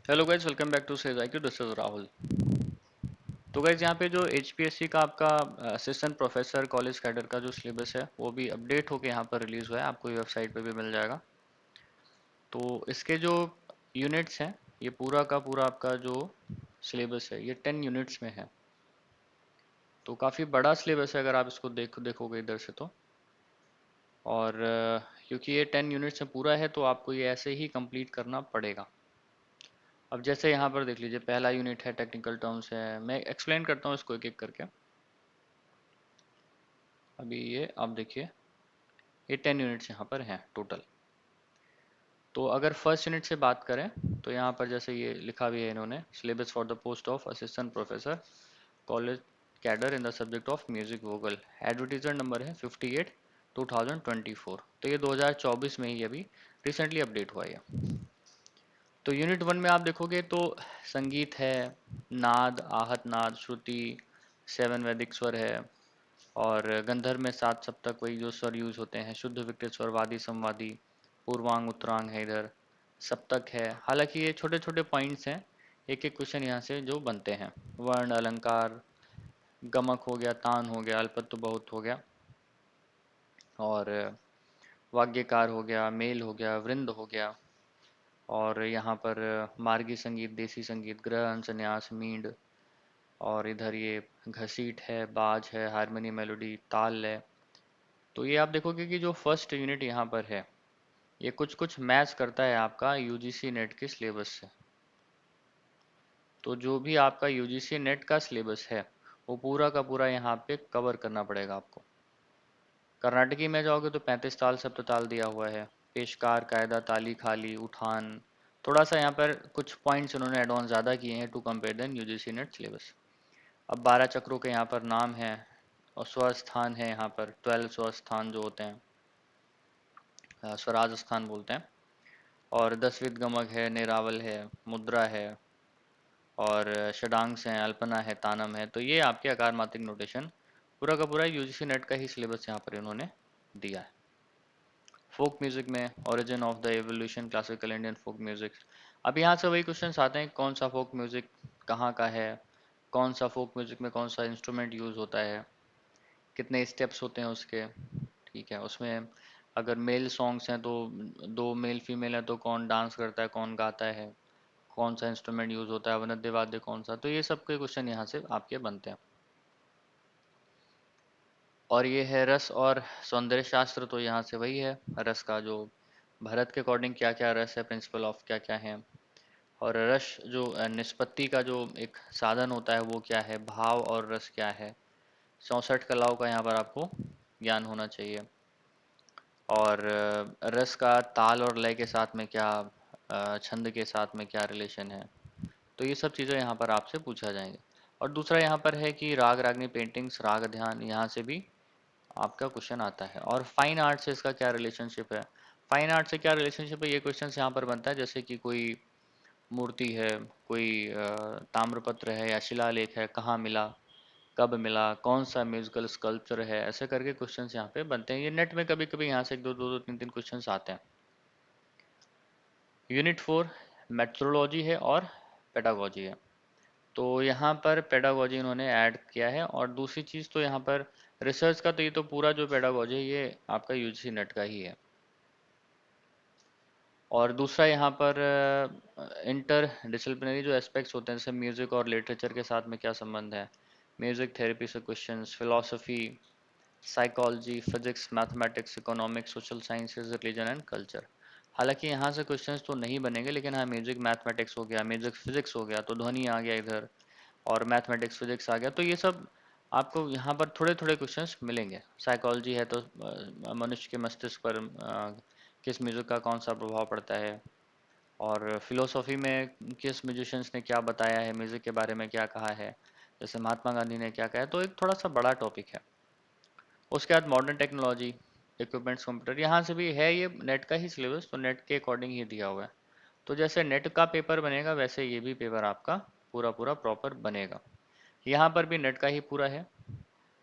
Hello guys, welcome back to Sage IQ. This is Rahul. तो guys यहाँ पे जो एचपीएससी का आपका असिस्टेंट प्रोफेसर कॉलेज कैडर का जो सिलेबस है वो भी अपडेट होके यहाँ पर रिलीज हुआ है, आपको ये वेबसाइट पे भी मिल जाएगा। तो इसके जो यूनिट्स हैं, ये पूरा का पूरा आपका जो सिलेबस है ये 10 यूनिट्स में है। तो काफ़ी बड़ा सिलेबस है अगर आप इसको देखोगे इधर से तो। और क्योंकि ये 10 यूनिट्स में पूरा है तो आपको ये ऐसे ही कंप्लीट करना पड़ेगा। अब जैसे यहाँ पर देख लीजिए, पहला यूनिट है टेक्निकल टर्म्स है। मैं एक्सप्लेन करता हूँ इसको एक एक करके। अभी ये आप देखिए, ये 10 यूनिट्स यहाँ पर हैं टोटल। तो अगर फर्स्ट यूनिट से बात करें तो यहाँ पर जैसे ये लिखा भी है इन्होंने, syllabus for the post of assistant professor college cadre in the subject of music vocal. Advertiser number है 58/2024। तो ये 2024 में ही अभी रिसेंटली अपडेट हुआ है। तो यूनिट 1 में आप देखोगे तो संगीत है, नाद, आहत नाद, श्रुति, 7 वैदिक स्वर है, और गंधर्व में 7 सप्तक, वही जो स्वर यूज होते हैं, शुद्ध विकृत स्वर, वादी संवादी, पूर्वांग उत्तरांग है, इधर सप्तक है। हालांकि ये छोटे छोटे पॉइंट्स हैं, एक एक क्वेश्चन यहाँ से जो बनते हैं। वर्ण, अलंकार, गमक हो गया, तान हो गया, अल्पत्व बहुत हो गया, और वाग्यकार हो गया, मेल हो गया, वृंद हो गया, और यहाँ पर मार्गी संगीत, देसी संगीत, ग्रहण, संन्यास, मींड, और इधर ये घसीट है, बाज है, हारमोनी, मेलोडी, ताल है। तो ये आप देखोगे कि जो फर्स्ट यूनिट यहाँ पर है ये कुछ कुछ मैच करता है आपका यूजीसी नेट के सिलेबस से। तो जो भी आपका यूजीसी नेट का सिलेबस है वो पूरा का पूरा यहाँ पे कवर करना पड़ेगा आपको। कर्नाटकी में जाओगे तो 35 ताल सप्तताल दिया हुआ है, पेशकार, कायदा, ताली, खाली, उठान। थोड़ा सा यहाँ पर कुछ पॉइंट्स उन्होंने एडवांस ज़्यादा किए हैं to compare then UGC NET syllabus. अब 12 चक्रों के यहाँ पर नाम है, और स्वस्थान है यहाँ पर 12 स्वस्थान जो होते हैं, स्वराज स्थान बोलते हैं। और 10 विध गमक है, निरावल है, मुद्रा है, और षडांग्स हैं, अल्पना है, तानम है। तो ये आपके आकार मात्रिक नोटेशन पूरा का पूरा यूजीसी नेट का ही सिलेबस यहाँ पर इन्होंने दिया है। फोक म्यूजिक में origin of the evolution classical Indian folk music. अब यहाँ से वही क्वेश्चन आते हैं, कौन सा फोक म्यूजिक कहाँ का है, कौन सा फोक म्यूजिक में कौन सा इंस्ट्रूमेंट यूज होता है, कितने स्टेप्स होते हैं उसके। ठीक है, उसमें अगर मेल सॉन्ग्स हैं तो दो मेल फीमेल है तो कौन डांस करता है, कौन गाता है, कौन सा इंस्ट्रूमेंट यूज होता है, वनद्य वाद्य कौन सा। तो ये सब के क्वेश्चन यहाँ से आपके बनते हैं। और ये है रस और सौंदर्य शास्त्र, तो यहाँ से वही है, रस का जो भरत के अकॉर्डिंग क्या क्या रस है, प्रिंसिपल ऑफ क्या क्या है। और रस जो निष्पत्ति का जो एक साधन होता है वो क्या है, भाव और रस क्या है। 64 कलाओं का यहाँ पर आपको ज्ञान होना चाहिए। और रस का ताल और लय के साथ में क्या, छंद के साथ में क्या रिलेशन है। तो ये सब चीज़ें यहाँ पर आपसे पूछा जाएंगे। और दूसरा यहाँ पर है कि राग रागनी पेंटिंग्स, राग ध्यान, यहाँ से भी आपका क्वेश्चन आता है। और फाइन आर्ट से इसका क्या रिलेशनशिप है, फाइन आर्ट से क्या रिलेशनशिप है, ये क्वेश्चन यहाँ पर बनता है। जैसे कि कोई मूर्ति है, कोई ताम्रपत्र है या शिलालेख है, कहाँ मिला, कब मिला, कौन सा म्यूजिकल स्कल्पचर है, ऐसे करके क्वेश्चंस यहाँ पे बनते हैं। ये नेट में कभी कभी यहाँ से एक दो दो दो तीन तीन क्वेश्चंस आते हैं। यूनिट 4 मेट्रोलॉजी है और पेडागोजी है। तो यहाँ पर पेडागोजी इन्होंने ऐड किया है। और दूसरी चीज़ तो यहाँ पर रिसर्च का, तो ये तो पूरा जो पेडागोजी है ये आपका यूजीसी नेट का ही है। और दूसरा यहाँ पर इंटर डिसिप्लिनरी जो एस्पेक्ट्स होते हैं, जैसे म्यूजिक और लिटरेचर के साथ में क्या संबंध है, म्यूजिक थेरेपी से questions, philosophy, psychology, physics, mathematics, economics, social sciences, religion and culture. हालांकि यहाँ से क्वेश्चंस तो नहीं बनेंगे, लेकिन हाँ म्यूजिक मैथमेटिक्स हो गया, म्यूजिक फिजिक्स हो गया, तो ध्वनि आ गया इधर, और मैथमेटिक्स फिजिक्स आ गया। तो ये सब आपको यहाँ पर थोड़े थोड़े क्वेश्चंस मिलेंगे। साइकोलॉजी है तो मनुष्य के मस्तिष्क पर किस म्यूजिक का कौन सा प्रभाव पड़ता है। और फिलोसॉफी में किस म्यूजिशियंस ने क्या बताया है, म्यूजिक के बारे में क्या कहा है, जैसे महात्मा गांधी ने क्या कहा है। तो एक थोड़ा सा बड़ा टॉपिक है। उसके बाद मॉडर्न टेक्नोलॉजी, इक्विपमेंट्स, कंप्यूटर, यहाँ से भी है, ये नेट का ही सिलेबस, तो नेट के अकॉर्डिंग ही दिया हुआ है। तो जैसे नेट का पेपर बनेगा वैसे ये भी पेपर आपका पूरा पूरा प्रॉपर बनेगा। यहाँ पर भी नेट का ही पूरा है।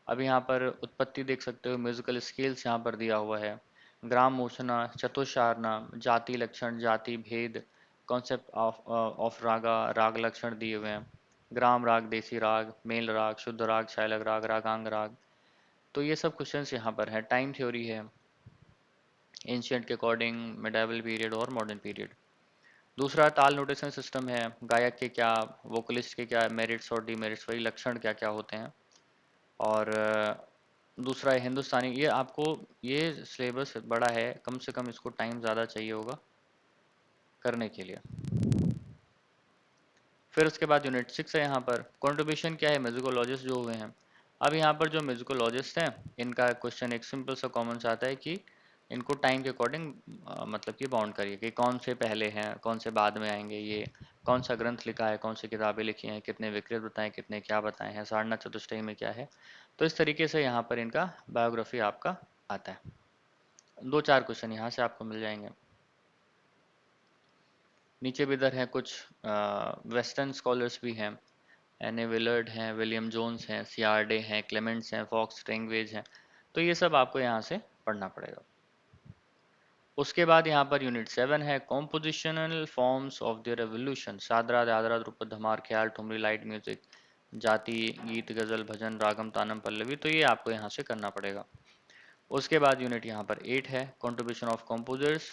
अब यहाँ पर उत्पत्ति देख सकते हो, म्यूजिकल स्केल्स यहाँ पर दिया हुआ है, ग्राम मोचना, चतुश्रारना, जाति लक्षण, जाति भेद, कॉन्सेप्ट ऑफ रागा, राग लक्षण दिए हुए हैं, ग्राम राग, देसी राग, मेल राग, शुद्ध राग, शायलग राग, रागांग राग। तो ये सब क्वेश्चंस यहाँ पर है। टाइम थ्योरी है, एंशियंट के अकॉर्डिंग, मिडाइवल पीरियड और मॉडर्न पीरियड। दूसरा ताल नोटेशन सिस्टम है, गायक के क्या, वोकलिस्ट के क्या मेरिट्स और डीमेरिट्स, वही लक्षण क्या क्या होते हैं। और दूसरा है हिंदुस्तानी। ये आपको, ये सिलेबस बड़ा है, कम से कम इसको टाइम ज़्यादा चाहिए होगा करने के लिए। फिर उसके बाद यूनिट 6 है, यहाँ पर कंट्रीब्यूशन क्या है, म्यूजिकोलॉजिस्ट जो हुए हैं। अब यहाँ पर जो म्यूजिकोलॉजिस्ट हैं, इनका क्वेश्चन एक सिंपल सा कॉमन सा आता है कि इनको टाइम के अकॉर्डिंग मतलब कि बाउंड करिए कि कौन से पहले हैं, कौन से बाद में आएंगे, ये कौन सा ग्रंथ लिखा है, कौन सी किताबें लिखी हैं, कितने विकृत बताएं, कितने क्या बताए हैं, सारनाथ चतुष्टयी में क्या है। तो इस तरीके से यहाँ पर इनका बायोग्राफी आपका आता है। 2-4 क्वेश्चन यहाँ से आपको मिल जाएंगे। नीचे भी इधर है कुछ वेस्टर्न स्कॉलर्स भी हैं, एने विलर्ड हैं, विलियम जोन्स हैं, सियारडे हैं, क्लेमेंट्स हैं, फॉक्स, स्ट्रिंगवेज हैं। तो ये सब आपको यहाँ से पढ़ना पड़ेगा। उसके बाद यहाँ पर यूनिट 7 है, compositional forms of the revolution, Sadra, Dadra, Dhrupad, dhamar, ख्याल, ठुमरी, लाइट म्यूजिक, जाति, गीत, गजल, भजन, रागम, तानम, पल्लवी। तो ये आपको यहाँ से करना पड़ेगा। उसके बाद यूनिट यहाँ पर 8 है, contribution of composers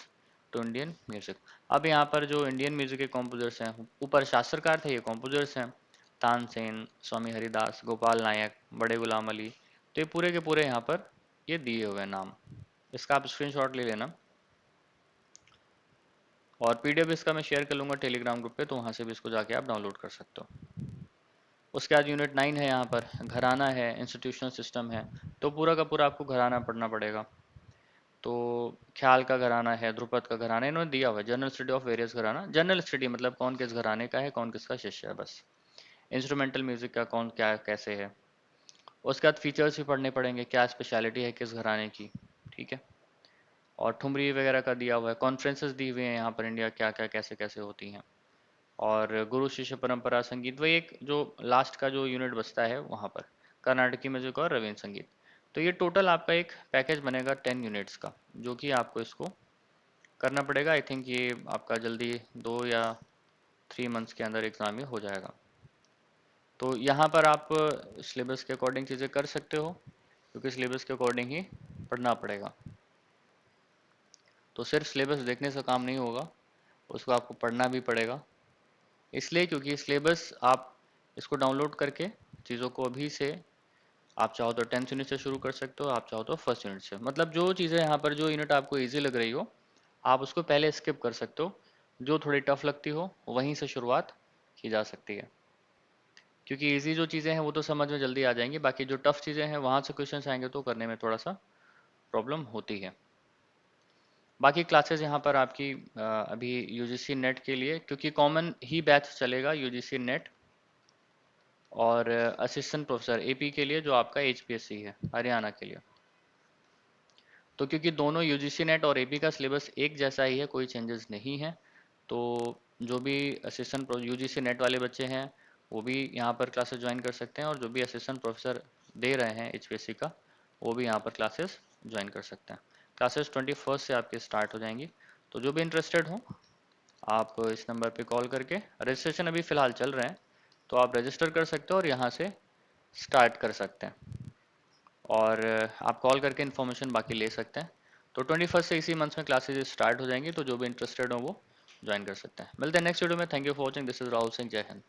to Indian music. अब यहाँ पर जो इंडियन म्यूजिक के कंपोजर्स हैं, ऊपर शास्त्रकार थे, ये कंपोजर्स हैं, तानसेन, स्वामी हरिदास, गोपाल नायक, बड़े गुलाम अली। तो ये पूरे के पूरे यहाँ पर ये दिए हुए हैं नाम। इसका आप स्क्रीनशॉट ले लेना, और पीडीएफ इसका मैं शेयर कर लूँगा टेलीग्राम ग्रुप पे, तो वहाँ से भी इसको जाके आप डाउनलोड कर सकते हो। उसके बाद यूनिट 9 है, यहाँ पर घराना है, इंस्टीट्यूशनल सिस्टम है। तो पूरा का पूरा आपको घराना पढ़ना पड़ेगा। तो ख्याल का घराना है, ध्रुपद का घराना, इन्होंने दिया हुआ है जनरल स्टडी ऑफ वेरियस घराना। जनरल स्टडी मतलब कौन किस घराने का है, कौन किसका शिष्य है, बस। इंस्ट्रूमेंटल म्यूजिक का कौन क्या कैसे है। उसके बाद फीचर्स भी पढ़ने पड़ेंगे, क्या स्पेशलिटी है किस घराने की, ठीक है। और ठुमरी वगैरह का दिया हुआ है, कॉन्फ्रेंसेस दी हुई हैं यहाँ पर इंडिया क्या क्या कैसे कैसे होती हैं। और गुरु शिष्य परंपरा संगीत, वही एक जो लास्ट का जो यूनिट बचता है वहाँ पर, कर्नाटकी म्यूजिक और रवीन्द्र संगीत। तो ये टोटल आपका एक पैकेज बनेगा 10 यूनिट्स का, जो कि आपको इसको करना पड़ेगा। आई थिंक ये आपका जल्दी 2 या 3 मंथ्स के अंदर एग्ज़ाम ये हो जाएगा। तो यहाँ पर आप सिलेबस के अकॉर्डिंग चीज़ें कर सकते हो, क्योंकि सिलेबस के अकॉर्डिंग ही पढ़ना पड़ेगा। तो सिर्फ सिलेबस देखने से काम नहीं होगा, उसको आपको पढ़ना भी पड़ेगा। इसलिए क्योंकि सिलेबस आप इसको डाउनलोड करके चीज़ों को अभी से, आप चाहो तो 10th यूनिट से शुरू कर सकते हो, आप चाहो तो फर्स्ट यूनिट से। मतलब जो चीज़ें यहाँ पर, जो यूनिट आपको ईजी लग रही हो, आप उसको पहले स्किप कर सकते हो। जो थोड़ी टफ लगती हो वहीं से शुरुआत की जा सकती है, क्योंकि इजी जो चीज़ें हैं वो तो समझ में जल्दी आ जाएंगी, बाकी जो टफ चीज़ें हैं वहाँ से क्वेश्चन आएंगे तो करने में थोड़ा सा प्रॉब्लम होती है। बाकी क्लासेस यहाँ पर आपकी अभी यूजीसी नेट के लिए, क्योंकि कॉमन ही बैच चलेगा यूजीसी नेट और असिस्टेंट प्रोफेसर एपी के लिए, जो आपका एचपीएससी है हरियाणा के लिए। तो क्योंकि दोनों यूजीसी नेट और एपी का सिलेबस एक जैसा ही है, कोई चेंजेस नहीं है, तो जो भी असिस्टेंट यूजीसी नेट वाले बच्चे हैं वो भी यहाँ पर क्लासेस ज्वाइन कर सकते हैं, और जो भी असिस्टेंट प्रोफेसर दे रहे हैं एचपीएससी का, वो भी यहाँ पर क्लासेस ज्वाइन कर सकते हैं। क्लासेस 21 से आपकी स्टार्ट हो जाएंगी। तो जो भी इंटरेस्टेड हो, आप इस नंबर पे कॉल करके, रजिस्ट्रेशन अभी फ़िलहाल चल रहे हैं, तो आप रजिस्टर कर सकते हो और यहाँ से स्टार्ट कर सकते हैं। और आप कॉल करके इन्फॉर्मेशन बाकी ले सकते हैं। तो 21 से इसी मंथ में क्लासेज स्टार्ट हो जाएंगी, तो जो भी इंटरेस्टेड हो वो ज्वाइन कर सकते हैं। मिलते हैं नेक्स्ट वीडियो में। Thank you for watching, this is Rahul Singh, जय हिंद।